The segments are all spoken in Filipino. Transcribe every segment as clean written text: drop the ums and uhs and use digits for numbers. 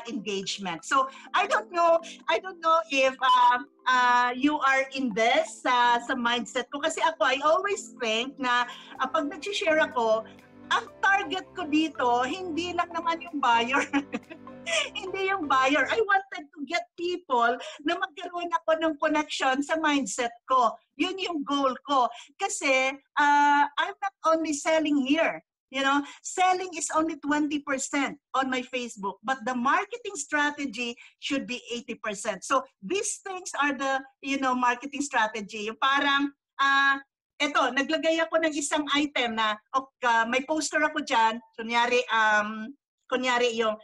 engagement. So I don't know if you are in this sa mindset ko, kasi ako, I always think na pag nag-share ako, ang target ko dito hindi lang naman yung buyer. Hindi yung buyer. I wanted to get people na magkaroon ako ng connection sa mindset ko. Yun yung goal ko. Kasi I'm not only selling here. You know, selling is only 20% on my Facebook, but the marketing strategy should be 80%. So these things are the, marketing strategy. Yung parang, eto, naglagay ako ng isang item na, may poster ako dyan, kunyari yung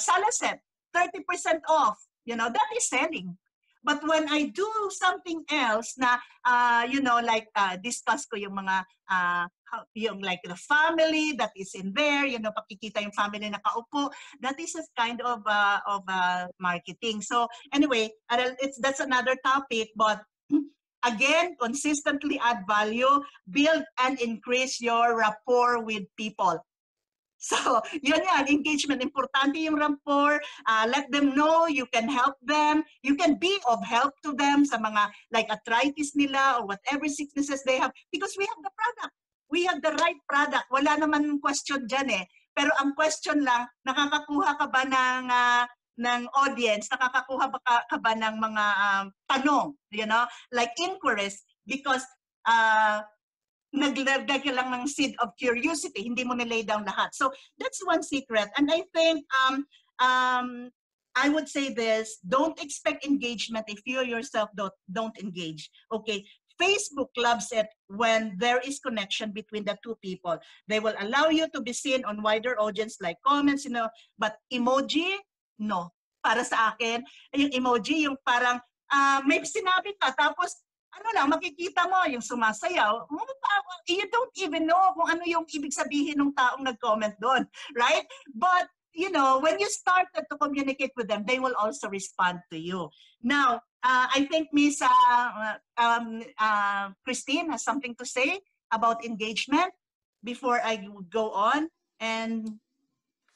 sala set, 30% off, that is selling. But when I do something else na, discuss ko yung mga, yung like the family that is in there, pakikita yung family na kaupo, that is a kind of marketing. So anyway, that's another topic, but again, consistently add value, build and increase your rapport with people. So, yun yan, engagement. Importante yung rapport. Let them know you can help them. You can be of help to them sa mga like arthritis nila or whatever sicknesses they have, because we have the product. We have the right product. Wala naman question dyan eh. Pero ang question lang, nakakakuha ka ba ng audience, nakakakuha ka ba ng mga tanong, like inquiries, because naglagay ka lang ng seed of curiosity, hindi mo nilay down lahat. So that's one secret. And I think I would say this, don't expect engagement if you yourself don't engage. Okay, Facebook loves it when there is connection between the two people. They will allow you to be seen on wider audience like comments, but emoji, no. Para sa akin, yung emoji, yung parang may sinabi ka, tapos makikita mo yung sumasayaw, you don't even know kung ano yung ibig sabihin ng taong nag-comment doon, right? But, when you started to communicate with them, they will also respond to you. Now, I think Miss Christine has something to say about engagement before I go on. And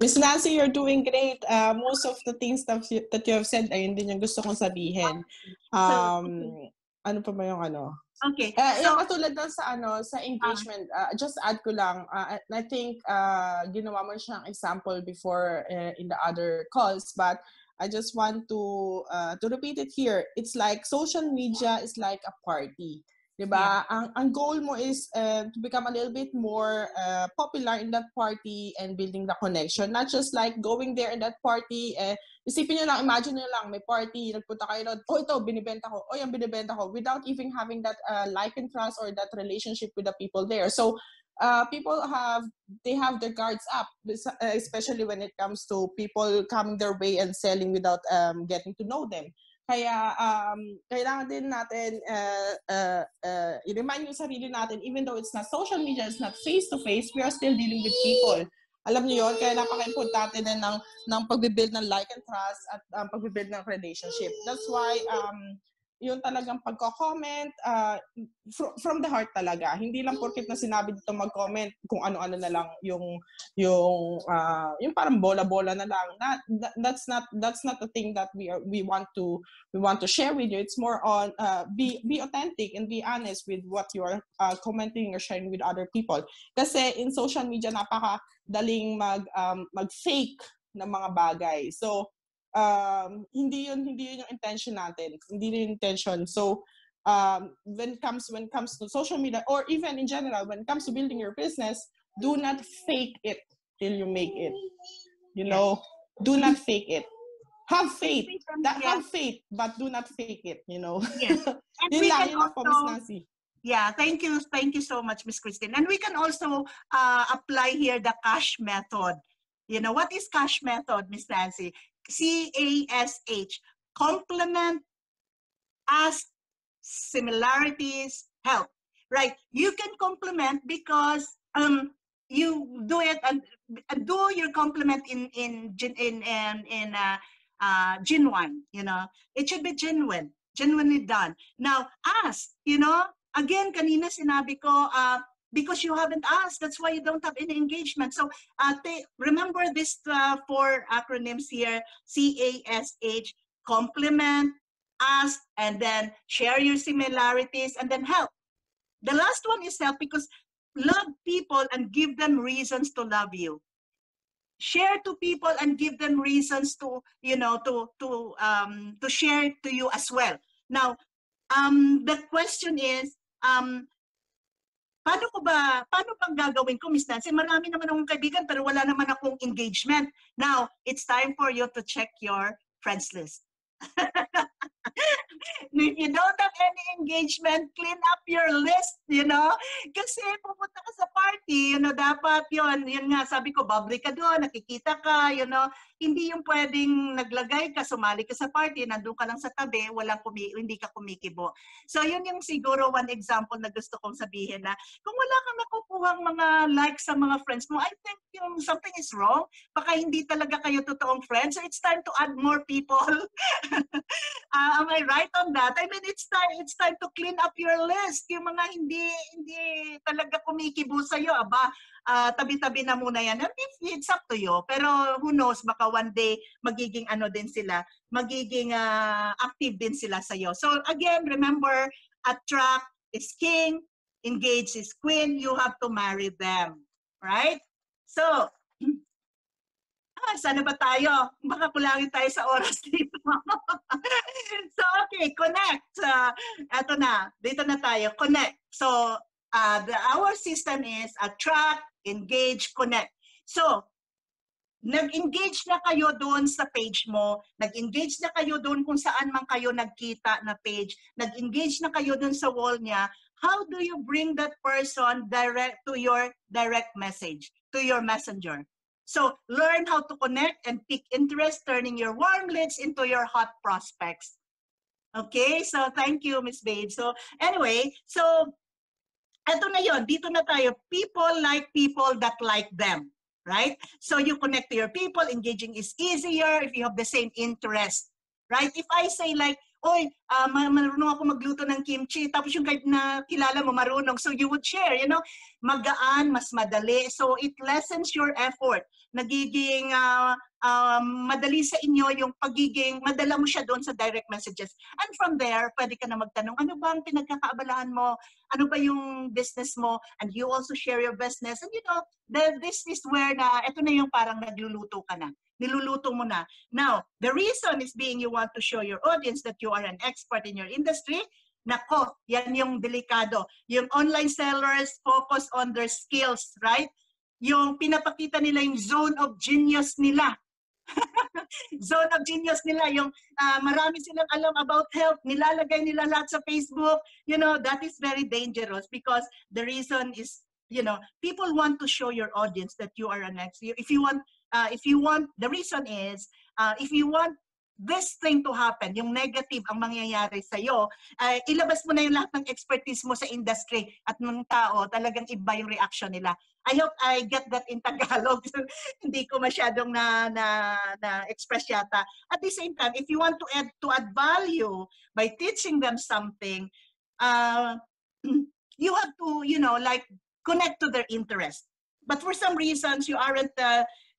Miss Nancy, you're doing great. Most of the things that you have said, ayun din yung gusto kong sabihin. Ano pa ba yung ano? Okay. Yung katulad doon sa engagement, just add ko lang, I think ginawa mo siyang example before in the other calls, but I just want to repeat it here. It's like social media is like a party. Diba? Yeah. Ang goal mo is to become a little bit more popular in that party and building the connection. Not just like going there in that party, isipin nyo lang, imagine nyo lang, may party, nagpunta kayo doon, ito, binibenta ko, yan, binibenta ko, without even having that like and trust or that relationship with the people there. So, people have their guards up, especially when it comes to people coming their way and selling without getting to know them. Kaya kailangan din natin i-remind yung sarili natin, even though it's not social media, it's not face-to-face, we are still dealing with people. Alam niyo yun, kaya napaka-importante din ng pag-build ng like and trust at pag-build ng relationship. That's why yung talagang pagko-comment from the heart talaga. Hindi lang porket na sinabi dito mag-comment kung ano-ano na lang yung parang bola-bola na lang. That's not the thing that we want to share with you. It's more on be authentic and be honest with what you are commenting or sharing with other people. Kasi in social media napakadaling mag-fake ng mga bagay. So hindi yun yung intention natin. Hindi yun yung intention. So, when it comes to social media, or even in general, when it comes to building your business, do not fake it till you make it. Do not fake it. Have faith. Have faith, but do not fake it, Yes. And yun lang po, Miss Nancy. Yeah, thank you so much, Miss Christine. And we can also apply here the CASH method. What is CASH method, Miss Nancy? CASH, complement, ask, similarities, help. Right? You can complement because you do it and do your complement in genuine. It should be genuinely done. Now, ask. Again, kanina sinabi ko, because you haven't asked. That's why you don't have any engagement. So remember these 4 acronyms here: CASH, compliment, ask, and then share your similarities, and then help. The last one is help, because love people and give them reasons to love you. Share to people and give them reasons to, you know, to share to you as well. Now, the question is, paano bang gagawin ko, Miss Nancy? Marami naman akong kaibigan pero wala naman akong engagement. Now, it's time for you to check your friends list. If you don't have any engagement, clean up your list, you know? Kasi pupunta ka sa party, you know, dapat yun nga, sabi ko, bubbly ka doon, nakikita ka, you know? Hindi yung pwedeng naglagay ka, sumali ka sa party, nandun ka lang sa tabi, hindi ka kumikibo. So yun yung siguro one example na gusto kong sabihin, na kung wala kang nakukuhang mga likes sa mga friends mo, I think yung something is wrong. Baka hindi talaga kayo totoong friends. So it's time to add more people. Am I right on that? I mean, it's time to clean up your list. Yung mga hindi talaga kumikibo sa'yo, tabi-tabi na muna yan. It's up to you. Pero who knows, baka one day magiging ano din sila, magiging active din sila sa'yo. So again, remember, attract is king, engage is queen. You have to marry them. Right? So, sana ba tayo? Baka kulangin tayo sa oras dito. So, okay, connect. Eto na, dito na tayo, connect. So, our system is attract, engage, connect. So, nag-engage na kayo doon sa page mo, nag-engage na kayo doon kung saan man kayo nagkita na page, nag-engage na kayo doon sa wall niya. How do you bring that person direct to your direct message, to your messenger? So learn how to connect and pick interest, turning your warm leads into your hot prospects. Okay, so thank you, Miss Babe. So anyway, so eto na yon, dito na tayo. People like people that like them, right? So you connect to your people, engaging is easier if you have the same interest, right? If I say like, oy, marunong ako magluto ng kimchi, tapos yung kahit na kilala mo marunong, so you would share, you know, magaan, mas madali. So it lessens your effort. Nagiging madali sa inyo yung pagiging, madala mo siya doon sa direct messages. And from there, pwede ka na magtanong, ano ba ang pinagkakaabalahan mo? Ano ba yung business mo? And you also share your business. And you know, this is where ito na yung parang nagluluto ka na. Niluluto mo na. Now, the reason is being you want to show your audience that you are an expert in your industry. Nako, yan yung delikado. Yung online sellers focus on their skills, right? Yung pinapakita nila yung zone of genius nila. Zone of genius nila, yung marami silang alam about health, nilalagay nila lahat sa Facebook. You know, that is very dangerous because the reason is, you know, people want to show your audience that you are an expert. If you want, the reason is, if you want this thing to happen, yung negative ang mangyayari sa'yo, ilabas mo na yung lahat ng expertise mo sa industry at ng tao, talagang iba yung reaction nila. I hope I get that in Tagalog. Hindi ko masyadong na-express yata. At the same time, if you want to add value by teaching them something, you have to, you know, like connect to their interest. But for some reasons, you aren't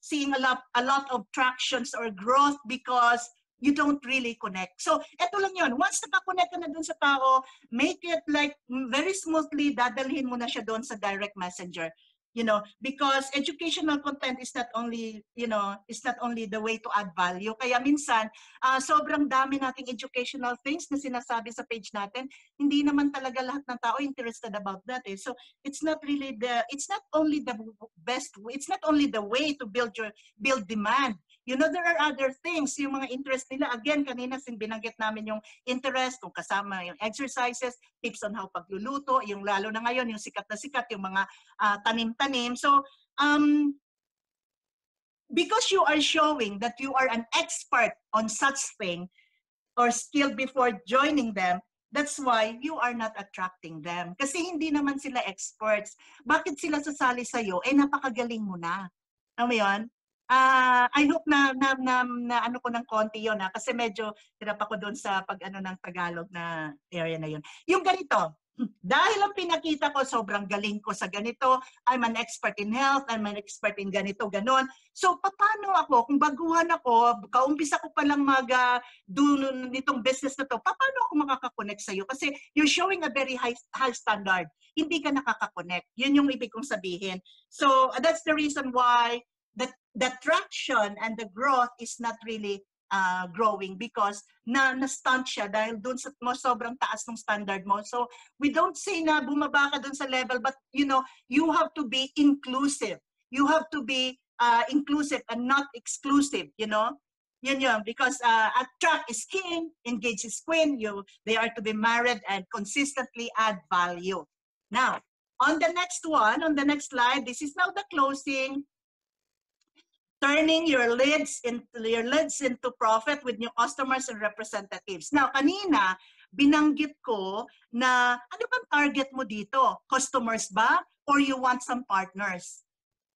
seeing a lot of tractions or growth because you don't really connect. So, eto lang yun. Once nakakonect ka na dun sa tao, make it like very smoothly, dadalhin mo na siya dun sa direct messenger. You know, because educational content is not only, you know, is not only the way to add value. Kaya minsan, sobrang dami nating educational things na sinasabi sa page natin, hindi naman talaga lahat ng tao interested about that. So it's not really it's not only the best, it's not only the way to build demand. You know, there are other things, yung mga interest nila. Again, kanina binanggit namin yung interest, kung kasama yung exercises, tips on how pagluluto, yung lalo na ngayon, yung sikat na sikat, yung mga tanim-tanim. So, because you are showing that you are an expert on such thing or skill before joining them, that's why you are not attracting them. Kasi hindi naman sila experts. Bakit sila sasali sa'yo? Napakagaling mo na. Alam mo yun? I hope na ano ko ng konti yun, kasi medyo hirap ako doon sa pag-ano ng Tagalog na area na yun. Yung ganito, dahil ang pinakita ko, sobrang galing ko sa ganito, I'm an expert in health, I'm an expert in ganito, ganon. So, paano ako, kung baguhan ako, kaumpisa ko palang do nitong business na to, paano ako makakakonect sa'yo? Kasi you're showing a very high standard. Hindi ka nakakakonect. Yun yung ibig kong sabihin. So, that's the reason why the traction and the growth is not really growing because na-stunt siya dahil dun sa sobrang taas ng standard mo. So, we don't say na bumaba ka dun sa level, but you have to be inclusive. You have to be inclusive and not exclusive, Yun, because attract is king, engage is queen. They are to be married and consistently add value. Now, on the next slide, this is now the closing. Turning your leads into profit with new customers and representatives. Now, kanina, binanggit ko na ano bang target mo dito? Customers ba? Or you want some partners?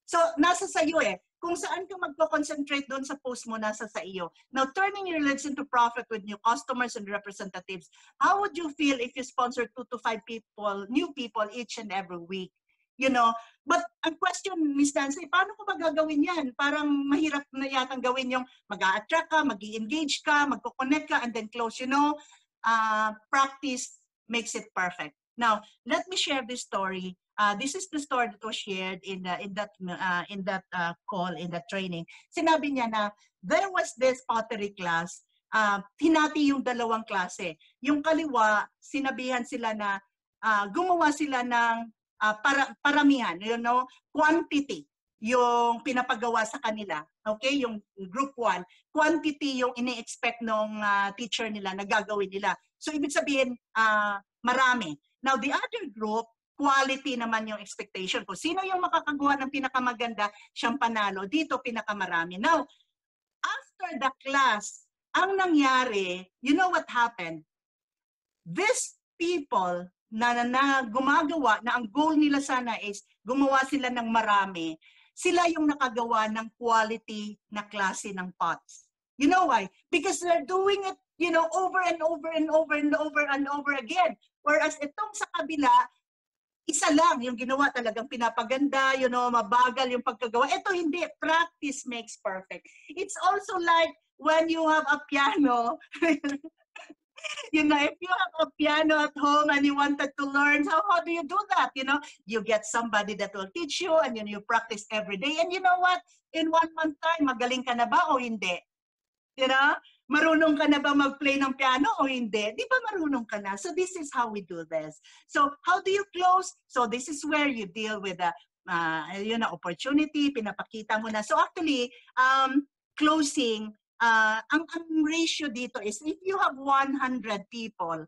So, nasa sa iyo eh. Kung saan ka magko-concentrate doon sa post mo, nasa sa iyo. Now, turning your leads into profit with new customers and representatives. How would you feel if you sponsor 2 to 5 people, new people each and every week? But ang question, Ms. Nancy, paano ko ba gagawin yan? Parang mahirap na yatang gawin yung mag-a-attract ka, mag-i-engage ka, mag-connect ka, and then close. Practice makes it perfect. Now, let me share this story. This is the story that was shared in that call, in that training. Sinabi niya na there was this pottery class. Hinati yung dalawang klase. Yung kaliwa, sinabihan sila na gumawa sila ng paramihan, quantity yung pinapagawa sa kanila. Okay, yung group 1, quantity yung ini-expect ng teacher nila na gagawin nila. So, ibig sabihin, marami. Now, the other group, quality naman yung expectation. Kung sino yung makakagawa ng pinakamaganda, siyang panalo. Dito, pinakamarami. Now, after the class, ang nangyari, you know what happened? These people na gumagawa, na ang goal nila sana is gumawa sila ng marami, sila yung nakagawa ng quality na klase ng pots. You know why? Because they're doing it, over and over and over and over and over again. Whereas itong sa kabila, isa lang yung ginawa, talagang pinapaganda, mabagal yung pagkagawa. Ito hindi, practice makes perfect. It's also like when you have a piano, if you have a piano at home and you wanted to learn, how do you do that? You get somebody that will teach you and you practice every day. And you know what? In 1 month time, magaling ka na ba o hindi? Marunong ka na ba mag-play ng piano o hindi? Di ba marunong ka na? So this is how we do this. So how do you close? So this is where you deal with the opportunity, pinapakita mo na. So actually, closing, ang ratio dito is if you have 100 people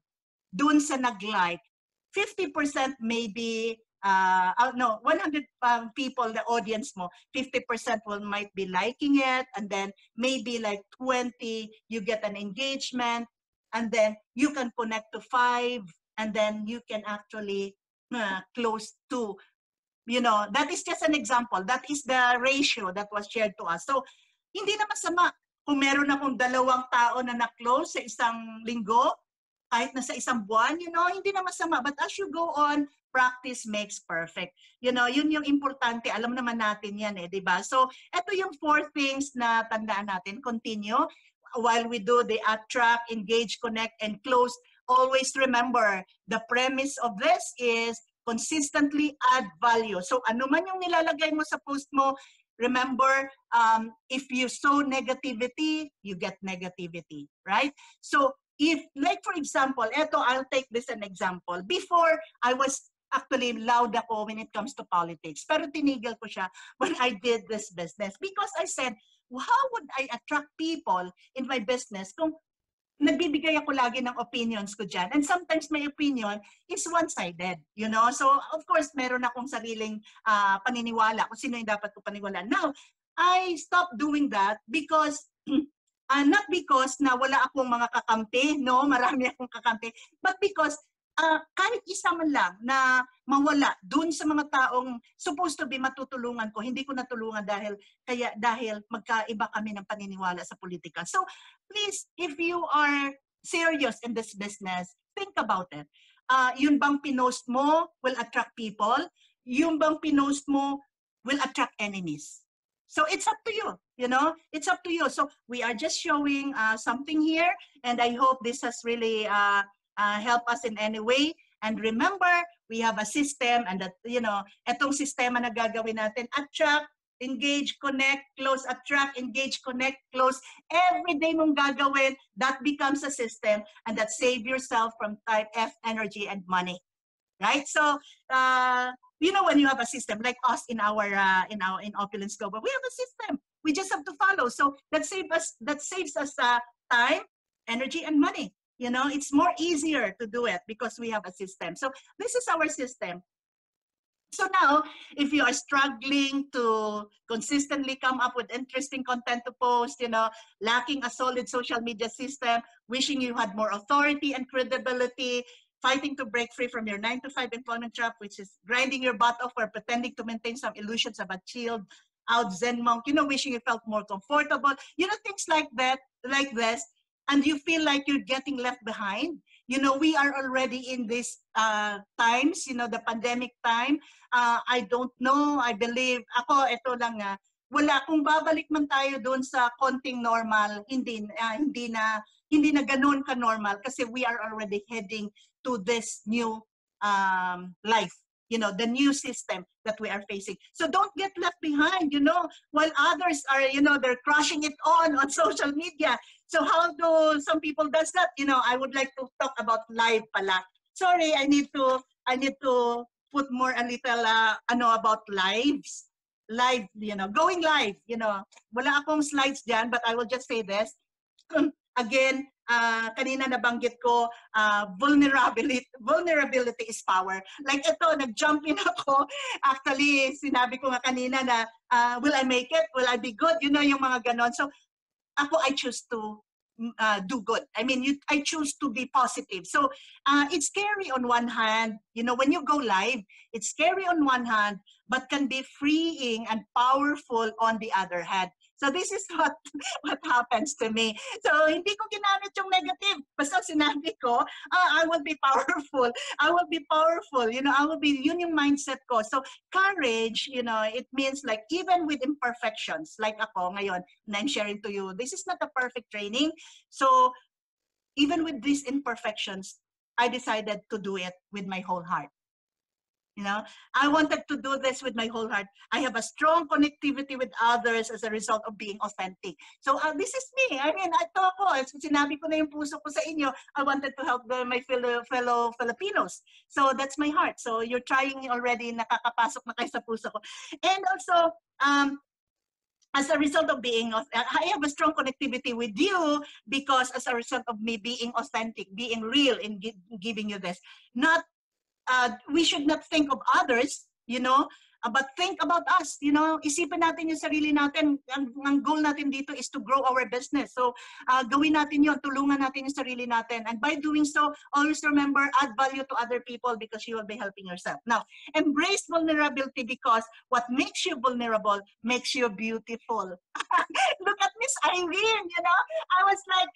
dun sa nag-like, 50% maybe 100 people, the audience mo, 50% might be liking it, and then maybe like 20 you get an engagement, and then you can connect to 5, and then you can actually close to, that is just an example. That is the ratio that was shared to us. So hindi na masama kung meron akong 2 tao na na-close sa isang linggo, kahit na sa isang buwan, hindi na masama. But as you go on, practice makes perfect. Yun yung importante. Alam naman natin yan di ba? So, ito yung 4 things na tandaan natin. Continue. While we do the attract, engage, connect, and close, always remember, the premise of this is consistently add value. So, ano man yung nilalagay mo sa post mo, remember, if you sow negativity, you get negativity, right? So, if, like for example, I'll take this an example. Before, I was actually loud ako when it comes to politics. Pero tinigil ko siya when I did this business. Because I said, how would I attract people in my business kung nagbibigay ako lagi ng opinions ko dyan. And sometimes my opinion is one-sided, So, of course, meron akong sariling paniniwala kung sino yung dapat ko paniniwalaan. Now, I stopped doing that because not because na wala akong mga kakampi, marami akong kakampi, but because kahit isa man lang na mawala dun sa mga taong supposed to be matutulungan ko, hindi ko natulungan dahil magkaiba kami ng paniniwala sa politika. So please, if you are serious in this business, think about it. yun bang pinost mo will attract people? Yun bang pinost mo will attract enemies? So it's up to you, you know, it's up to you. So we are just showing something here, and I hope this has really helped us in any way. And remember, we have a system, and that, you know, etong sistema na gagawin natin, attract, engage, connect, close, attract, engage, connect, close. Every day mong gagawin, that becomes a system, and that save yourself from type F energy and money, right? So, you know, when you have a system like us in Opulence Global, we have a system. We just have to follow. So that saves us time, energy, and money. You know, it's more easier to do it because we have a system. So this is our system. So now, if you are struggling to consistently come up with interesting content to post, you know, lacking a solid social media system, wishing you had more authority and credibility, fighting to break free from your 9-to-5 employment trap, which is grinding your butt off or pretending to maintain some illusions of a chilled out Zen monk, you know, wishing you felt more comfortable, you know, things like that, like this, and you feel like you're getting left behind. You know, we are already in these times, you know, the pandemic time. I don't know, I believe, ako, ito lang wala, kung babalik man tayo doon sa konting normal, hindi na ganun ka-normal kasi we are already heading to this new life, you know, the new system that we are facing. So don't get left behind, you know, while others are, you know, they're crushing it on social media. So how do some people does that? You know, I would like to talk about live pala. Sorry, I need to put more a little about lives. Live, you know, going live, you know. Wala akong slides diyan, but I will just say this. Again, kanina nabanggit ko, vulnerability is power. Like ito, nag-jump in ako. Actually, sinabi ko nga kanina na, will I make it? Will I be good? You know, yung mga ganon. So, ako, I choose to do good. I mean, I choose to be positive. So it's scary on one hand, you know, when you go live, it's scary on one hand, but can be freeing and powerful on the other hand. So this is what happens to me. So hindi ko ginamit yung negative. Basta sinabi ko, I will be powerful. I will be powerful. You know, I will be, yun yung mindset ko. So courage, you know, it means like even with imperfections, like ako ngayon, and I'm sharing to you, this is not a perfect training. So even with these imperfections, I decided to do it with my whole heart. You know, I wanted to do this with my whole heart. I have a strong connectivity with others as a result of being authentic. So this is me. I mean, ito ako. Sinabi ko na yung puso ko sa inyo. I wanted to help my fellow Filipinos. So that's my heart. So you're trying already, nakakapasok na kayo sa puso ko. And also, as a result of being, I have a strong connectivity with you because as a result of me being authentic, being real in giving you this. Not we should not think of others, you know, but think about us, you know, isipin natin yung sarili natin. Ang goal natin dito is to grow our business. So, gawin natin yun, tulungan natin yung sarili natin. And by doing so, always remember, add value to other people because you will be helping yourself. Now, embrace vulnerability because what makes you vulnerable makes you beautiful. Look at Miss Irene, you know, I was like,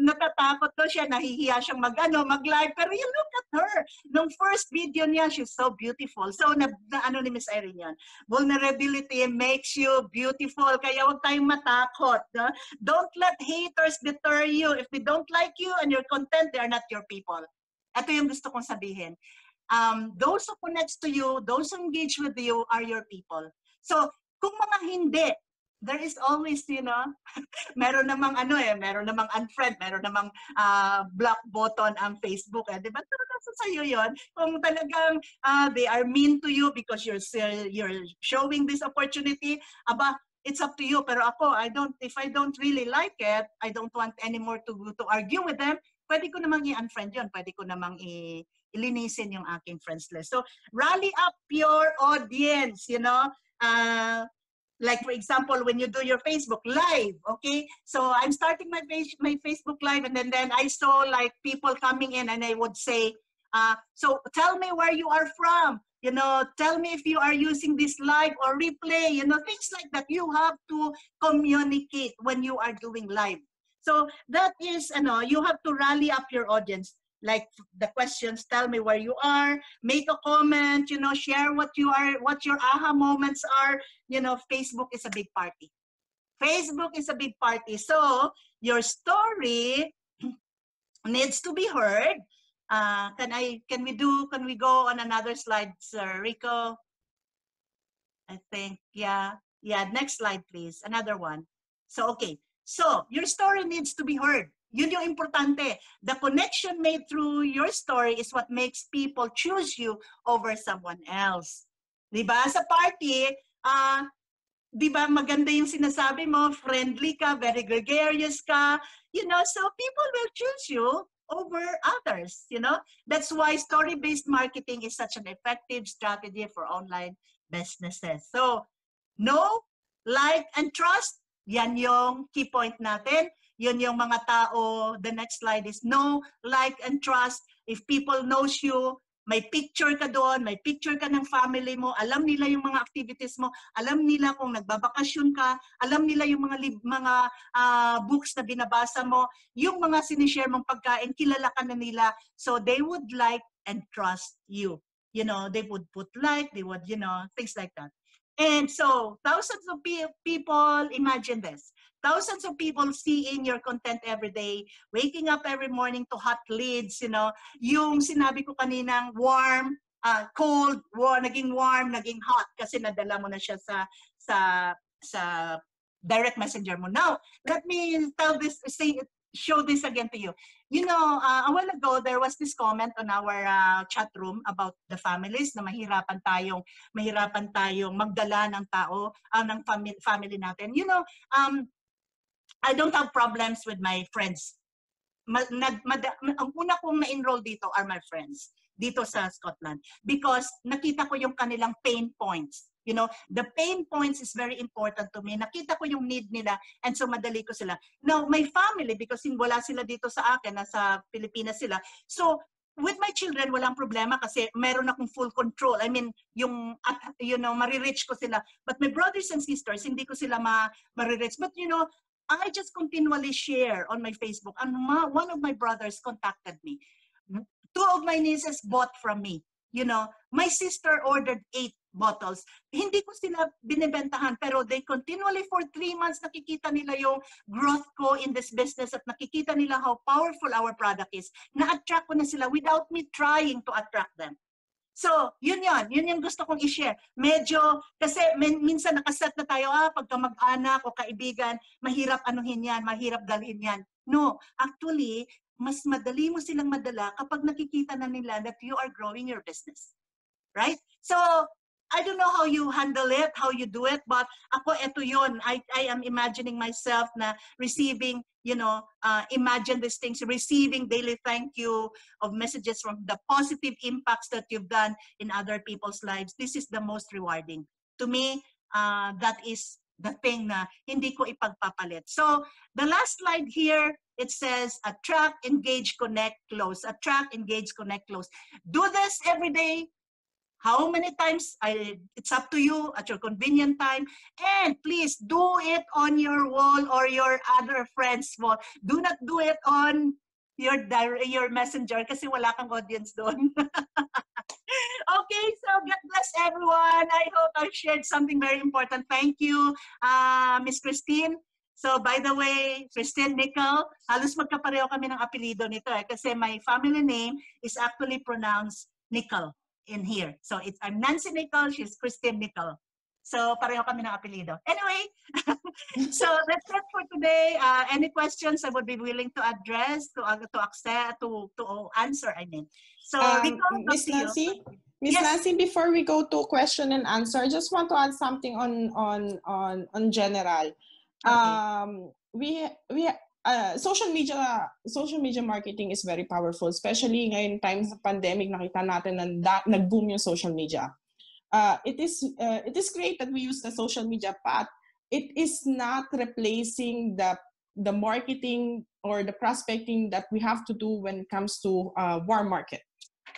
natatakot ko siya, nahihiya siyang mag-live, pero you look at her. Nung first video niya, she's so beautiful. So, ano ni Miss Irene yan? Vulnerability makes you beautiful, kaya huwag tayong matakot. No? Don't let haters deter you. If they don't like you and your content, they are not your people. Ito yung gusto kong sabihin. Those who connects to you, those who engage with you are your people. So, kung mga hindi, there is always, you know, meron namang meron namang unfriend, meron namang block button ang Facebook. Di ba? So sa'yo yun. Kung talagang they are mean to you because you're showing this opportunity, aba, it's up to you. Pero ako, if I don't really like it, I don't want anymore to argue with them, pwede ko namang i-unfriend yun. Pwede ko namang ilinisin yung aking friends list. So, rally up your audience, you know. Like for example, when you do your Facebook Live, okay? So I'm starting my Facebook Live, and then I saw like people coming in, and I would say, so tell me where you are from. You know, tell me if you are using this live or replay, you know, things like that. You have to communicate when you are doing live. So that is, you have to rally up your audience. like the questions, tell me where you are, make a comment, you know, share what your aha moments are. You know, Facebook is a big party. Facebook is a big party. So your story needs to be heard. Can we go on another slide, Sir Rico? I think, yeah. Next slide, please. Another one. So, okay. So, your story needs to be heard. Yun yung importante. The connection made through your story is what makes people choose you over someone else. Diba? Sa party, di ba maganda yung sinasabi mo, friendly ka, very gregarious ka, you know, so people will choose you over others, you know. That's why story-based marketing is such an effective strategy for online businesses. So, know, like, and trust, yan yung key point natin. Yun yung mga tao, the next slide is know, like, and trust. If people knows you, may picture ka doon, may picture ka ng family mo, alam nila yung mga activities mo, alam nila kung nagbabakasyon ka, alam nila yung mga books na binabasa mo, yung mga sinishare mong pagkain, kilala ka na nila, so they would like and trust you. You know, they would put like, they would, you know, things like that. And so, thousands of people, imagine this, thousands of people seeing your content every day, waking up every morning to hot leads, you know, yung sinabi ko kaninang warm, cold, naging warm, naging hot kasi nadala mo na siya sa direct messenger mo. Now, let me show this again to you. You know, a while ago, there was this comment on our chat room about the families na mahirapan tayong magdala ng tao, ng family natin. You know, I don't have problems with my friends. Ang una kong na-enroll dito are my friends dito sa Scotland because nakita ko yung kanilang pain points. You know, the pain points is very important to me. Nakita ko yung need nila and so madali ko sila. Now, my family, because wala sila dito sa akin, nasa Pilipinas sila. So, with my children, walang problema kasi meron akong full control. I mean, you know, marireach ko sila. But my brothers and sisters, hindi ko sila marireach. But, you know, I just continually share on my Facebook. And one of my brothers contacted me. 2 of my nieces bought from me. You know, my sister ordered 8 bottles. Hindi ko sila binibentahan, pero they continually for 3 months nakikita nila yung growth ko in this business at nakikita nila how powerful our product is. Na-attract ko na sila without me trying to attract them. So, yun yung gusto kong i-share. Medyo, kasi minsan nakaset na tayo, pagka mag-anak o kaibigan, mahirap anuhin yan, mahirap dalhin yan. No, actually, mas madali mo silang madala kapag nakikita na nila that you are growing your business. Right? So, I don't know how you handle it, how you do it, but ako, eto yun. I am imagining myself na receiving, you know, imagine these things, receiving daily thank you of messages from the positive impacts that you've done in other people's lives. This is the most rewarding. To me, that is the thing na hindi ko ipagpapalit. So, the last slide here, it says attract, engage, connect, close. Attract, engage, connect, close. Do this every day. How many times? It's up to you at your convenient time. And please do it on your wall or your other friend's wall. Do not do it on your messenger kasi wala kang audience doon. Okay, so God bless everyone. I hope I've shared something very important. Thank you, Miss Christine. So, by the way, Christine Nicol, halos magkapareho kami ng apelido nito kasi my family name is actually pronounced Nicol in here. So, I'm Nancy Nicol, she's Christine Nicol. So, pareho kami ng apelido. Anyway, so that's it for today. Any questions I would be willing to address, to answer, I mean. So, Miss Nancy? Miss Nancy, before we go to question and answer, I just want to add something on general. Okay. Social media marketing is very powerful, especially ngayon times of pandemic. Nakita natin na nag-boom yung social media. It is great that we use the social media, but it is not replacing the marketing or the prospecting that we have to do when it comes to warm market.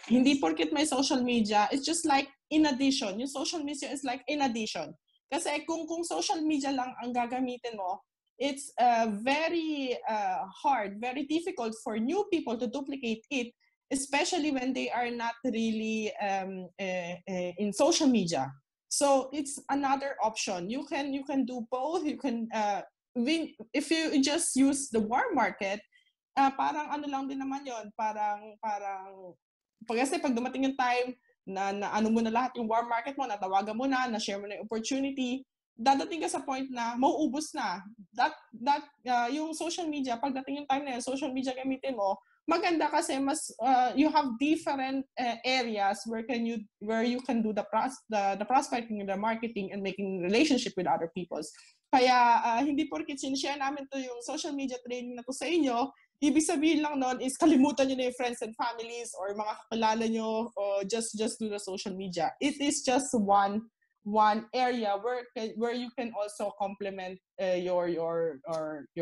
Hindi porket may social media, it's just like in addition. Yung social media is like in addition. Kasi kung social media lang ang gagamitin mo, it's very hard, very difficult for new people to duplicate it especially when they are not really in social media. So it's another option. You can do both. You can if you just use the warm market, parang ano lang din naman yon, parang kasi pag dumating yung time na ano mo na lahat yung warm market mo, natawagan mo na share mo na yung opportunity, dadating ka sa point na mauubos na. Yung social media, pagdating yung time na yun, social media gamitin mo, maganda kasi mas you have different areas where you can do the prospecting, the marketing, and making relationship with other peoples. Kaya hindi porket sinishare namin to yung social media training na to sa inyo, ibig sabihin lang nun is kalimutan nyo na yung friends and families or mga kakilala nyo, or just do the social media. It is just one area where you can also complement your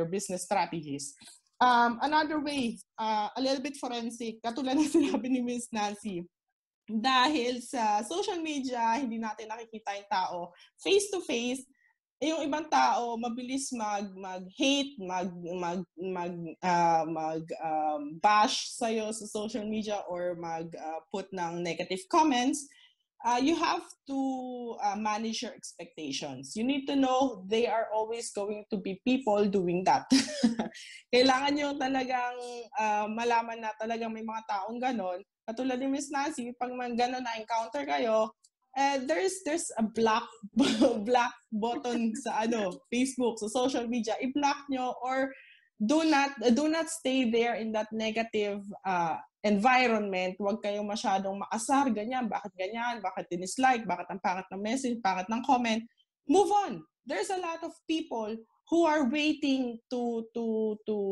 business strategies. Another way, a little bit forensic, katulad ng sinabi ni Ms. Nancy, dahil sa social media, hindi natin nakikita yung tao face-to-face, yung ibang tao mabilis mag-hate, bash sa'yo sa social media or put ng negative comments. You have to manage your expectations. You need to know they are always going to be people doing that. Kailangan nyo talagang malaman na talagang may mga taong ganon. Katulad ni Ms. Nancy, pag ganon na-encounter kayo, there's a black button sa Facebook, sa social media. I-block nyo or do not stay there in that negative environment. Huwag kayong masyadong maasar, ganyan, bakit dinislike, bakit ang pangit ng message, pangit ng comment. Move on. There's a lot of people who are waiting to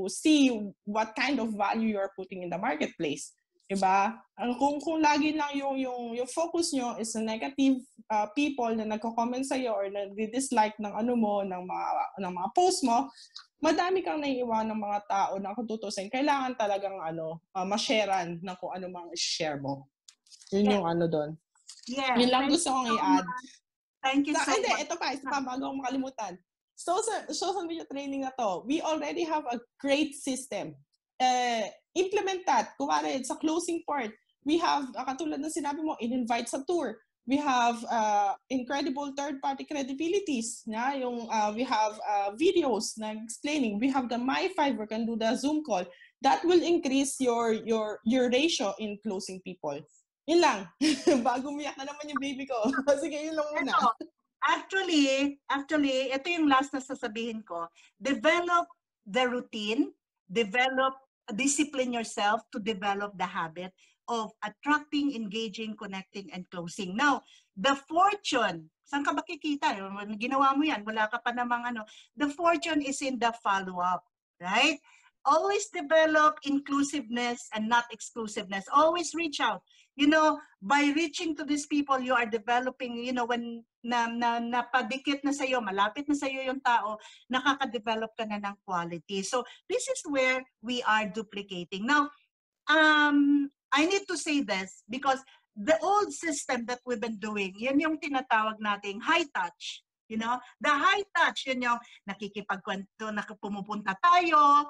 see what kind of value you are putting in the marketplace. Diba? Kung lagi lang yung focus nyo is sa negative people na nagko-comment sa'yo or nag-dislike ng ng mga post mo, madami kang naiiwan ng mga tao na kung tutusin, kailangan talagang ma-sharean ng kung ano mang i-share mo. Yun yung doon. Yeah. Yun lang gusto kong i-add. Thank you so much. Ito pa, bago akong makalimutan. Social media training na to, we already have a great system. Implement that. Kuwari, sa closing part, we have, katulad ng sinabi mo, in-invite sa tour. We have incredible third-party credibilities. We have videos na explaining. We have the My5, we can do the Zoom call. That will increase your ratio in closing people. Yun lang. Bago umiyak na naman yung baby ko. Sige, yun lang muna. Actually, ito yung last na sasabihin ko. Develop the routine. Discipline yourself to develop the habit of attracting, engaging, connecting, and closing. Now, the fortune, saan ka ba kikita? Ginawa mo yan, wala ka pa namang The fortune is in the follow-up, right? Always develop inclusiveness and not exclusiveness. Always reach out. By reaching to these people, you are developing, when napadikit na sa'yo, malapit na sa'yo yung tao, nakaka-develop ka na ng quality. So this is where we are duplicating. Now, I need to say this because the old system that we've been doing, yan yung tinatawag nating high touch. The high touch, yun yung nakikipagkwento, pumupunta tayo,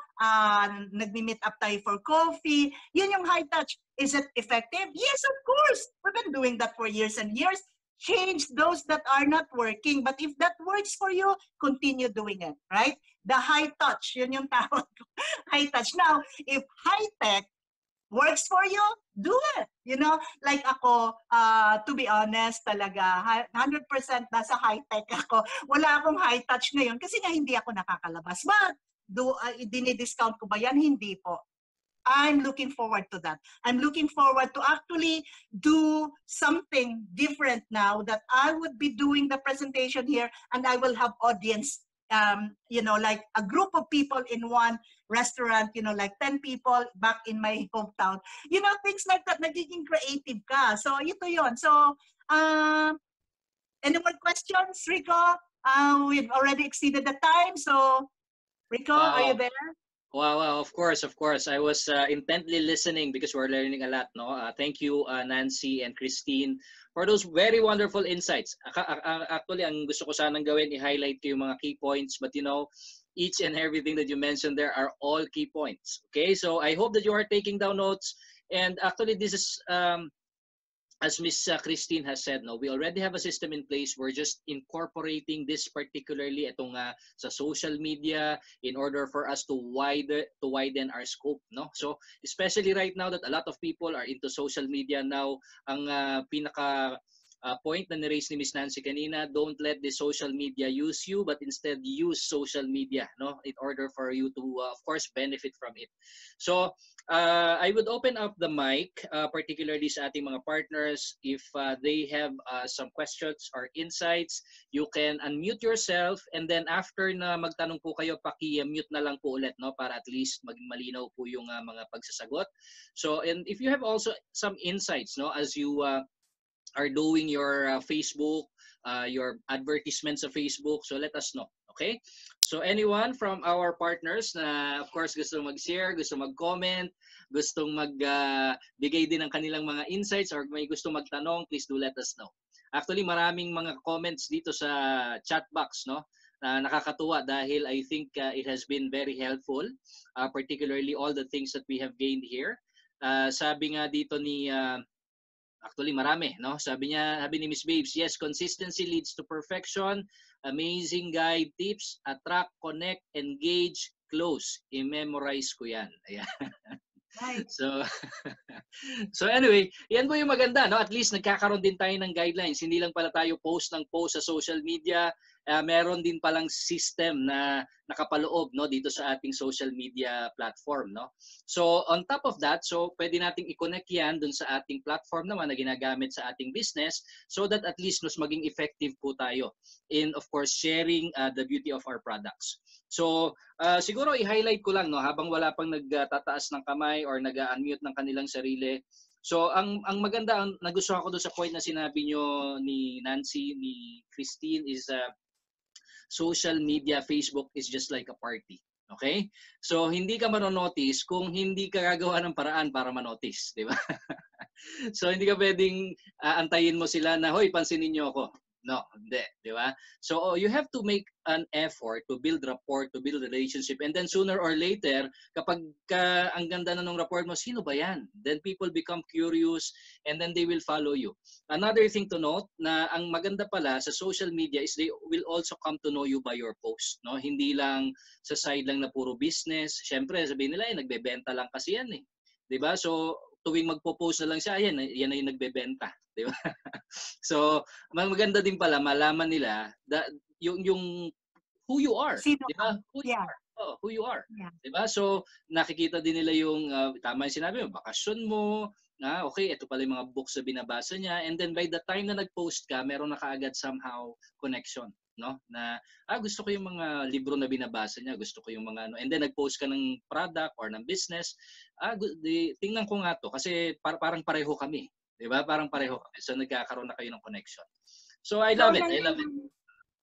nagmi-meet up tayo for coffee. Yun yung high touch. Is it effective? Yes, of course. We've been doing that for years and years. Change those that are not working. But if that works for you, continue doing it, right? The high touch, yun yung tawag ko. High touch. Now, if high tech works for you, do it. Like ako, to be honest talaga, 100% nasa high-tech ako. Wala akong high-touch ngayon kasi nga hindi ako nakakalabas. But, dinidiscount ko ba yan? Hindi po. I'm looking forward to that. I'm looking forward to actually do something different now that I would be doing the presentation here and I will have audience, like a group of people in one restaurant, like 10 people back in my hometown. Things like that, nagiging creative ka. So, ito yun. So, any more questions, Rico? We've already exceeded the time. So, Rico, are you there? Wow, of course. I was intently listening because we're learning a lot, no? Thank you, Nancy and Christine, for those very wonderful insights. Actually, ang gusto ko sanang gawin, i-highlight ko yung mga key points, but each and everything that you mentioned there are all key points. Okay, so I hope that you are taking down notes. And actually, this is as Miss Christine has said, no, we already have a system in place. We're just incorporating this particularly itong sa social media in order for us to widen our scope, no? So especially right now that a lot of people are into social media now, ang pinaka point na ni-raise ni Miss Nancy kanina, don't let the social media use you, but instead use social media, no, in order for you to of course benefit from it. So I would open up the mic, particularly sa ating mga partners. If they have some questions or insights, you can unmute yourself, and then after na magtanong po kayo, paki-mute na lang po ulit, no, para at least maging malinaw po yung mga pagsasagot. So, and if you have also some insights, no, as you are doing your Facebook, your advertisements sa Facebook, so let us know. Okay? So anyone from our partners na of course gusto mag-share, gusto mag-comment, gustong magbigay din ng kanilang mga insights or may gusto magtanong, please do let us know. Actually, maraming mga comments dito sa chat box, no? Nakakatuwa dahil I think it has been very helpful, particularly all the things that we have gained here. Sabi nga dito ni actually, marami, no? Sabi ni Miss Babes, yes, consistency leads to perfection. Amazing guide tips, attract, connect, engage, close. I-memorize ko yan. Ayan. Right. So anyway, yan po yung maganda, no? At least nagkakaroon din tayo ng guidelines. Hindi lang pala tayo post sa social media. Meron din palang system na nakapaloob, no, dito sa ating social media platform, no? So on top of that, so pwede nating i-connect yan dun sa ating platform naman na ginagamit sa ating business so that at least mas maging effective po tayo in of course sharing the beauty of our products. So siguro i-highlight ko lang, no, habang wala pang nagtataas ng kamay or nag-unmute ng kanilang sarili. So ang maganda, ang nagustuhan ko doon sa point na sinabi nyo ni Nancy, ni Christine is social media, Facebook is just like a party. Okay? So hindi ka manonotice kung hindi ka gagawa ng paraan para manotice, di ba? So hindi ka pwedeng antayin mo sila na, hoy, pansinin niyo ako. No, hindi, di ba? So you have to make an effort to build rapport, to build relationship, and then sooner or later, kapag ang ganda na ng rapport mo, sino ba yan? Then people become curious, and then they will follow you. Another thing to note, na ang maganda pala sa social media is they will also come to know you by your post, no? Hindi lang sa side lang na puro business. Siyempre, sabihin nila, nagbebenta lang kasi yan eh. Di ba? So tuwing magpo-post na lang siya, yan na yung nagbebenta, di ba? So, maganda din pala malaman nila yung who you are, di ba? Who you are, Yeah. di ba? So, nakikita din nila yung tama yung sinabi mo, bakasyon mo, okay, ito pala yung mga books na binabasa niya, and then by the time na nag-post ka, meron na kaagad somehow connection, no? Na gusto ko yung mga libro na binabasa niya, gusto ko yung mga and then nag-post ka ng product or ng business, tingnan ko nga to kasi parang pareho kami, 'di ba? Parang pareho kami. So nagkakaroon na kayo ng connection. So I love it.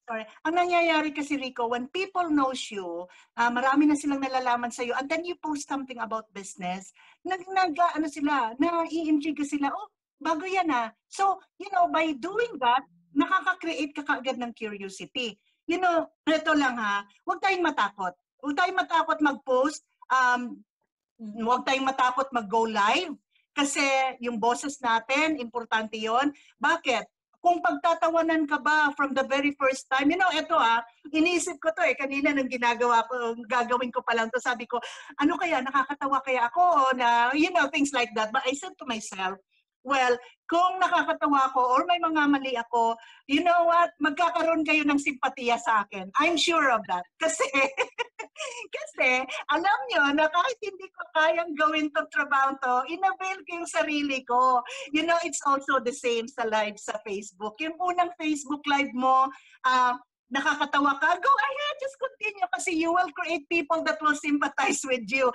Sorry. Ang nangyayari kasi, Rico, when people knows you, marami na silang nalalaman sa iyo, and then you post something about business, nai-intrigue sila, oh, bago yan ah. So, by doing that, nakaka-create ka kaagad ng curiosity. Ito lang ha, huwag tayong matakot. Huwag tayong matakot mag-post, huwag tayong matakot mag-go live, kasi yung boses natin, importante yon. Bakit? Kung pagtatawanan ka ba from the very first time, ito iniisip ko to kanina nung gagawin ko pa lang to, sabi ko, ano kaya, nakakatawa kaya ako na, things like that. But I said to myself, well, kung nakakatawa ko or may mga mali ako, you know what, magkakaroon kayo ng simpatiya sa akin. I'm sure of that. Kasi alam nyo na kahit hindi ko kayang gawin tong trabaho to, inavail ko yung sarili ko. It's also the same sa live sa Facebook. Yung unang Facebook live mo, nakakatawa ka, go ahead, just continue kasi you will create people that will sympathize with you.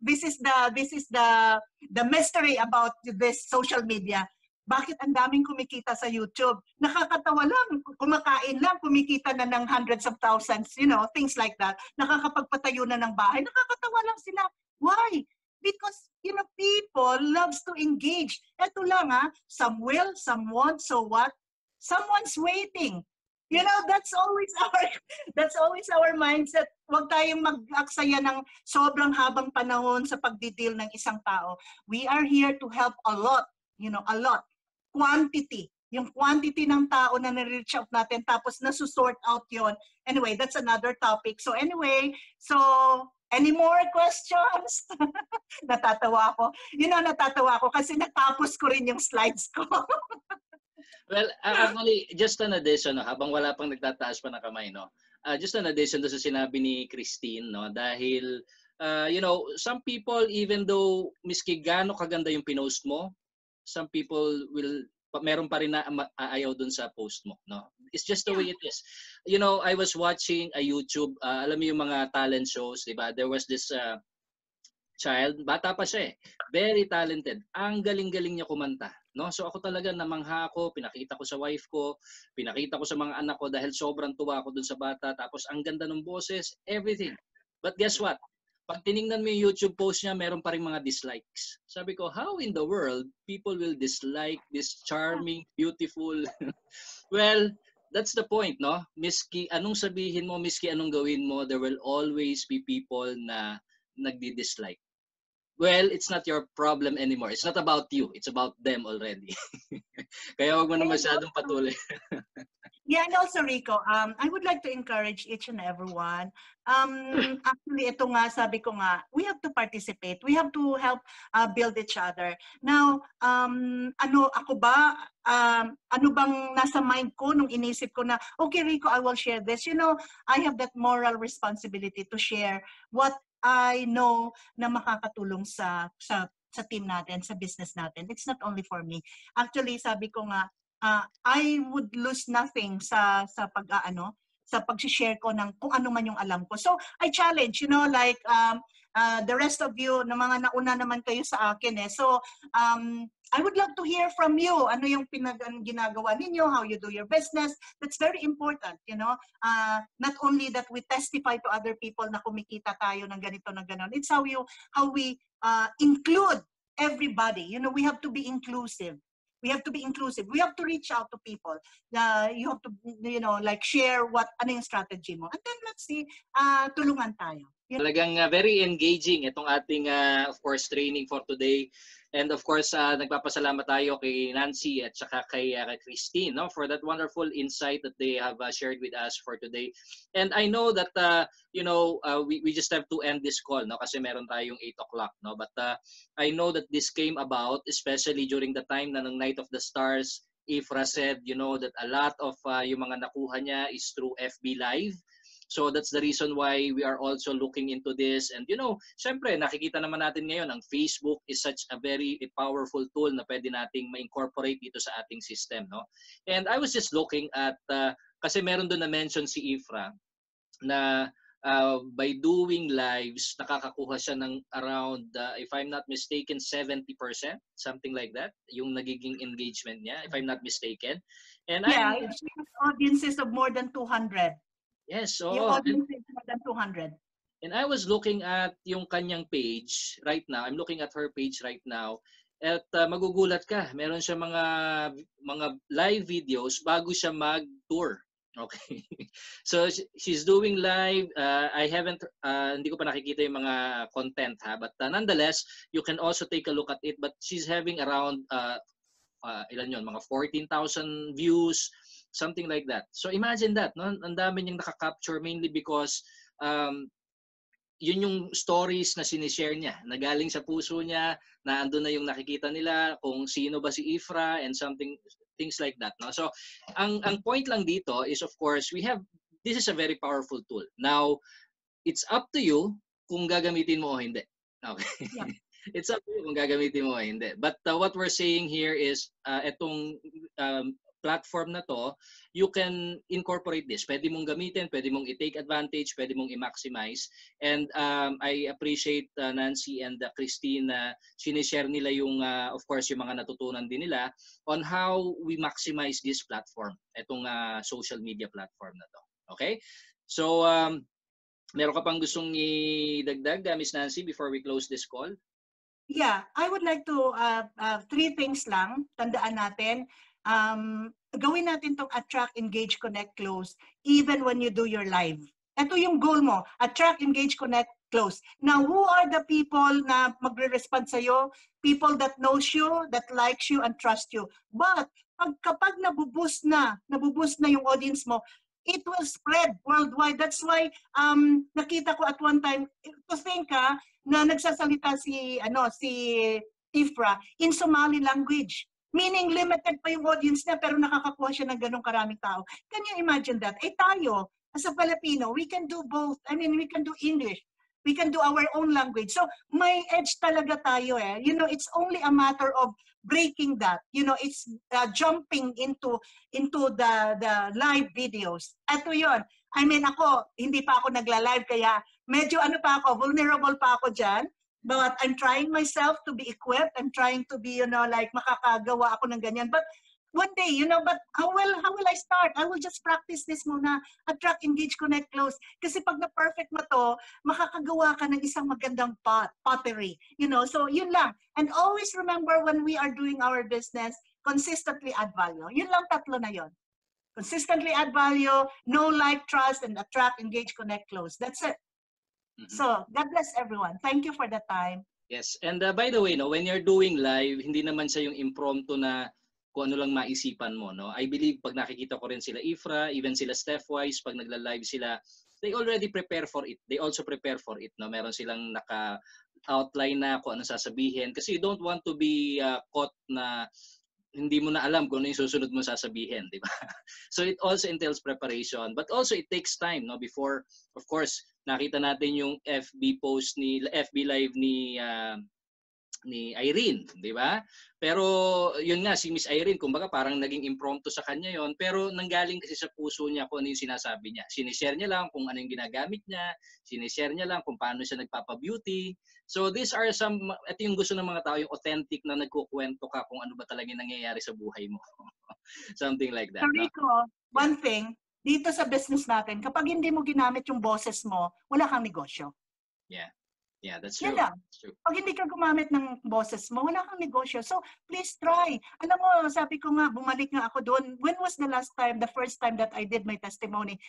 This is the mystery about this social media. Bakit ang daming kumikita sa YouTube? Nakakatawa lang, kumakain lang, kumikita na ng hundreds of thousands, things like that. Nakakapagpatayo na ng bahay, nakakatawa lang sila. Why? Because, people loves to engage. Ito lang some will, some won't, so what? Someone's waiting. You know, that's always our mindset. Huwag tayong mag-aksaya ng sobrang habang panahon sa pagdideal ng isang tao. We are here to help a lot, you know, a lot. Quantity. Yung quantity ng tao na na-reach out natin, tapos nasusort out yon. Anyway, that's another topic. So anyway, any more questions? Natatawa ako. You know, natatawa ako kasi natapos ko rin yung slides ko. Well, actually, just an addition, no, habang wala pang nagtataas pa ng kamay, no? Just an addition to sa sinabi ni Christine, no? Dahil, you know, some people, even though miski gaano kaganda yung pinost mo, some people meron pa rin na ayaw dun sa post mo, no? It's just the way it is. You know, I was watching a YouTube, alam mo yung mga talent shows, di ba? There was this child, bata pa siya eh. Very talented. Ang galing-galing niya kumanta. No? So ako talaga namangha ako, pinakita ko sa wife ko, pinakita ko sa mga anak ko dahil sobrang tuwa ako dun sa bata. Tapos ang ganda ng boses, everything. But guess what? Pag tiningnan mo yung YouTube post niya, meron pa rin mga dislikes. Sabi ko, how in the world people will dislike this charming, beautiful? Well, that's the point, no? Miski anong sabihin mo, miski anong gawin mo, there will always be people na nagdi-dislike. Well, it's not your problem anymore. It's not about you. It's about them already. Kaya wag mo na masyadong patuloy. Yeah, and also Rico, I would like to encourage each and everyone. Actually, ito nga, sabi ko nga, we have to participate. We have to help build each other. Now, ako ba, ano bang nasa mind ko nung inisip ko na, okay Rico, I will share this. You know, I have that moral responsibility to share what I know na makakatulong sa team natin, sa business natin. It's not only for me. Actually, sabi ko nga, I would lose nothing sa pag-share ko ng kung ano man yung alam ko. So, I challenge, you know, like the rest of you, na mga nauna naman kayo sa akin eh. So, I would love to hear from you. Ano yung ginagawa ninyo, how you do your business. That's very important, you know. Not only that we testify to other people na kumikita tayo ng ganito na ganon. It's how we include everybody. You know, we have to be inclusive. We have to be inclusive. We have to reach out to people. You have to, you know, like share ano yung strategy mo. And then let's see, tulungan tayo. Talagang very engaging itong ating, of course, training for today. And of course, nagpapasalamat tayo kay Nancy at saka kay Christine, no, for that wonderful insight that they have shared with us for today. And I know that, you know, we just have to end this call, no, kasi meron tayong 8 o'clock, no. But I know that this came about, especially during the time na ng Night of the Stars, Ifra said, you know, that a lot of yung mga nakuha niya is through FB Live. So that's the reason why we are also looking into this. And you know, syempre, nakikita naman natin ngayon, ang Facebook is such a very powerful tool na pwede nating ma-incorporate dito sa ating system, no? And I was just looking at, kasi meron doon na mention si Ifra, na by doing lives, nakakakuha siya ng around, if I'm not mistaken, 70%, something like that, yung nagiging engagement niya, if I'm not mistaken. And yeah, it's audiences of more than 200. Yes, so yung audience is more than 200. And I was looking at yung kanyang page right now. I'm looking at her page right now. At magugulat ka, meron siya mga live videos bago siya mag-tour. Okay. So she's doing live. I haven't hindi ko pa nakikita yung mga content ha, but nonetheless, you can also take a look at it, but she's having around ilan yun, mga 14,000 views, something like that. So imagine that, no? Ang dami niyang nakaka-capture mainly because yun yung stories na sinishare niya, na galing sa puso niya, na andun na yung nakikita nila kung sino ba si Ifra and things like that, no? So ang point lang dito is, of course, this is a very powerful tool. Now, it's up to you kung gagamitin mo o hindi. Okay. Yeah. It's up to you kung gagamitin mo o hindi. But what we're saying here is etong platform na to, you can incorporate this. Pwede mong gamitin, pwede mong i-take advantage, pwede mong i-maximize. And I appreciate Nancy and Christine na sinishare nila yung, of course, yung mga natutunan din nila on how we maximize this platform, itong social media platform na to. Okay? So, meron ka pang gustong idagdag, Miss Nancy, before we close this call? Yeah, I would like to, 3 things lang, tandaan natin. gawin natin tong attract, engage, connect, close, even when you do your live. Ito yung goal mo, attract, engage, connect, close. Now, who are the people na magre-respond sa'yo? People that knows you, that likes you, and trust you. But, kapag nabuboost na yung audience mo, it will spread worldwide. That's why nakita ko at one time, to think na nagsasalita si Ifra in Somali language. Meaning limited pa yung audience niya pero nakakakuha siya ng ganong karaming tao. Can you imagine that? Eh tayo, as a Filipino, we can do both. I mean, we can do English. We can do our own language. So may edge talaga tayo eh. You know, it's only a matter of breaking that. You know, it's jumping into the live videos. Ito yun. I mean, ako, hindi pa ako nagla-live kaya medyo vulnerable pa ako dyan. But I'm trying myself to be equipped. I'm trying to be, like makakagawa ako ng ganyan. But one day, but how will I start? I will just practice this muna. Attract, engage, connect, close. Kasi pag na-perfect mo to, makakagawa ka ng isang magandang pottery. So yun lang. And always remember when we are doing our business, consistently add value. Yun lang, tatlo na yun. Consistently add value, know, like, trust, and attract, engage, connect, close. That's it. So, God bless everyone. Thank you for the time. Yes. And by the way, when you're doing live, hindi naman siya yung impromptu na kung ano lang maisipan mo. No? I believe pag nakikita ko rin sila Ifra, even sila Steph-wise, pag nagla-live sila, they already prepare for it. They also prepare for it. No? Meron silang naka-outline na kung ano sasabihin. Kasi you don't want to be caught na hindi mo na alam kung ano yung susunod mo sasabihin, di ba? So it also entails preparation, but also it takes time, no? Before, of course, nakita natin yung FB post FB live ni Irene, di ba? Pero yun nga, si Miss Irene, kumbaga parang naging impromptu sa kanya yon, pero nanggaling kasi sa puso niya kung ano yung sinasabi niya. Sinishare niya lang kung ano yung ginagamit niya, sinishare niya lang kung paano siya nagpapa-beauty. So these are ito yung gusto ng mga tao, yung authentic na nagkukwento ka kung ano ba talaga nangyayari sa buhay mo. Something like that. Rico, one thing, dito sa business natin, kapag hindi mo ginamit yung boses mo, wala kang negosyo. Yeah, that's true. Yan lang. Pag hindi ka gumamit ng boses mo, wala kang negosyo. So, please try. Alam mo, sabi ko nga, bumalik nga ako doon. When was the first time that I did my testimony?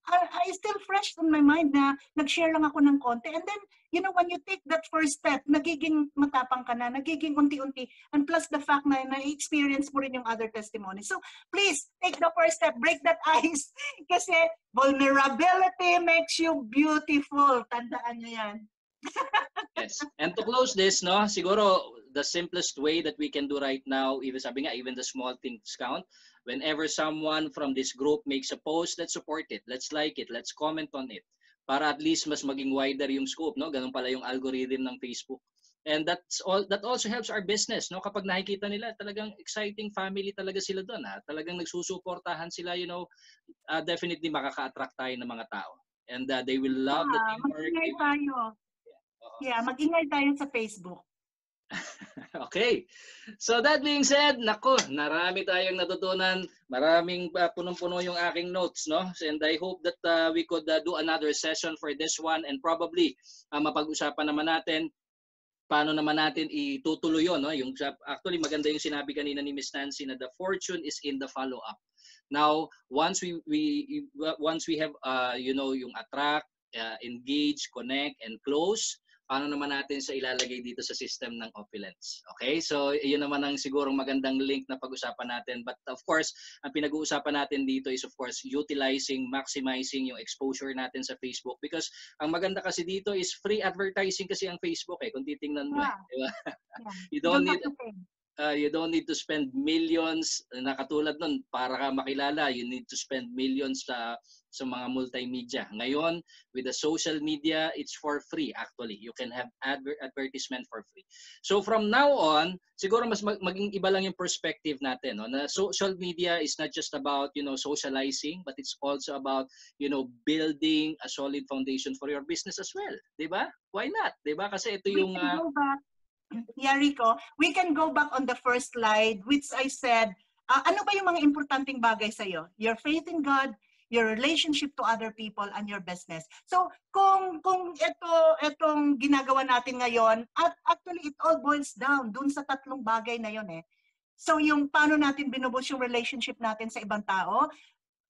I still fresh on my mind na nag-share lang ako ng konti. And then, when you take that first step, nagiging matapang ka na, nagiging unti-unti. And plus the fact na na-experience mo rin yung other testimony. So, please, take the first step, break that ice. Kasi vulnerability makes you beautiful. Tandaan nyo yan. Yes. And to close this, siguro the simplest way that we can do right now, even the small things count. Whenever someone from this group makes a post, let's support it, let's like it, let's comment on it. Para at least mas maging wider yung scope, Ganun pala yung algorithm ng Facebook. And that also helps our business, Kapag nakikita nila, talagang exciting family talaga sila doon, Talagang nagsusuportahan sila, definitely makaka-attract tayo ng mga tao. And they will love the teamwork. Mag-ingay tayo. Yeah, mag-ingay tayo sa Facebook. Okay. So that being said, marami tayong natutunan. Maraming punong-puno yung aking notes, And I hope that we could do another session for this one, and probably mapag-usapan naman natin paano naman natin itutuloy yun, actually maganda yung sinabi kanina ni Miss Nancy na the fortune is in the follow-up. Now, once we have yung attract, engage, connect, and close, paano naman natin sa ilalagay dito sa system ng opulence. Okay? So, yun naman ang sigurong magandang link na pag-usapan natin. But of course, ang pinag-uusapan natin dito is of course maximizing yung exposure natin sa Facebook, because ang maganda kasi dito is free advertising kasi ang Facebook kung titingnan mo. Diba? You don't need to spend millions na katulad nun para ka makilala. You need to spend millions sa mga multimedia. Ngayon, with the social media, it's for free actually. You can have advertisement for free. So from now on, siguro mas maging iba lang yung perspective natin. Na social media is not just about, socializing, but it's also about, building a solid foundation for your business as well. Diba? Why not? Diba? Kasi ito yung... Yeah, Rico, we can go back on the first slide, which I said, ano ba yung mga importanteng bagay sa'yo? Your faith in God, your relationship to other people, and your business. So, kung itong ginagawa natin ngayon, actually it all boils down dun sa tatlong bagay na yun So yung paano natin binubuild yung relationship natin sa ibang tao,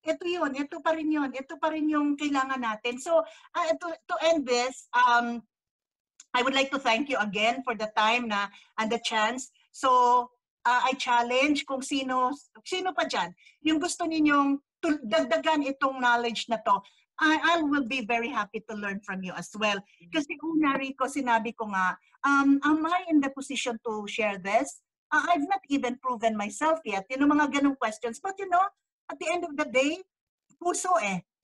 ito yun, ito pa rin yun, ito pa rin yung kailangan natin. So to end this, I would like to thank you again for the time na and the chance. So I challenge kung sino pa dyan, yung gusto ninyong dagdagan itong knowledge na to, I will be very happy to learn from you as well. Kasi una, Rico, sinabi ko nga, am I in the position to share this? I've not even proven myself yet. Yung mga ganong questions. But at the end of the day, puso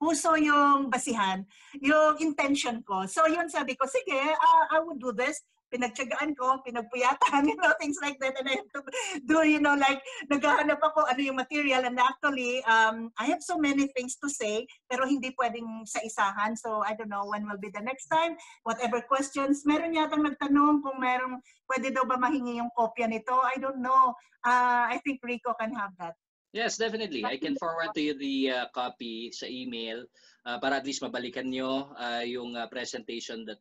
Puso yung basihan, yung intention ko. So yun, sabi ko, sige, I would do this. Pinagtyagaan ko, pinagpuyatan, things like that. And I have to do, like, naghahanap ako ano yung material. And actually, I have so many things to say, pero hindi pwedeng sa isahan. So I don't know when will be the next time. Whatever questions. Meron yatang nagtanong kung merong, pwede daw ba mahingi yung kopya nito? I don't know. I think Rico can have that. Yes, definitely. I can forward to you the copy sa email para at least mabalikan nyo yung presentation that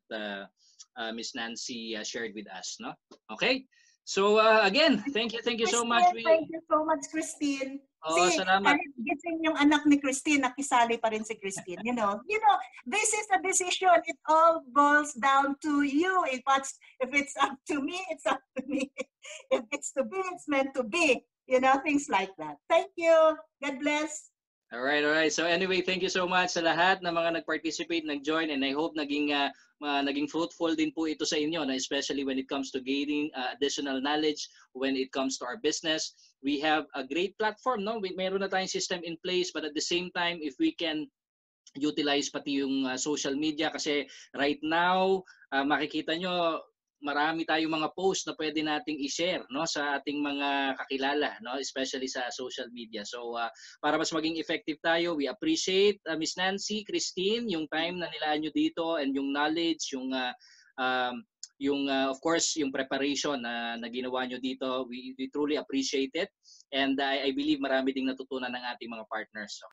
Miss Nancy shared with us, no? Okay? So again, thank you so much. Thank you so much, Christine. Oh, salamat. Kahit gising yung anak ni Christine, nakisali pa rin si Christine. This is a decision. It all boils down to you. If it's up to me, it's up to me. If it's to be, it's meant to be. Things like that. Thank you. God bless. All right. So anyway, thank you so much sa lahat na mga nag-participate, nag-join, and I hope naging fruitful din po ito sa inyo, especially when it comes to gaining additional knowledge when it comes to our business. We have a great platform, no? Meron na tayong system in place, but at the same time, if we can utilize pati yung social media, kasi right now, makikita nyo, marami tayong mga posts na pwede nating i-share, no, sa ating mga kakilala, no, especially sa social media. So para mas maging effective tayo, we appreciate Miss Nancy, Christine, yung time na nilaan nyo dito and yung knowledge, yung of course yung preparation na ginawa nyo dito. We truly appreciate it, and I believe marami ding natutunan ng ating mga partners. So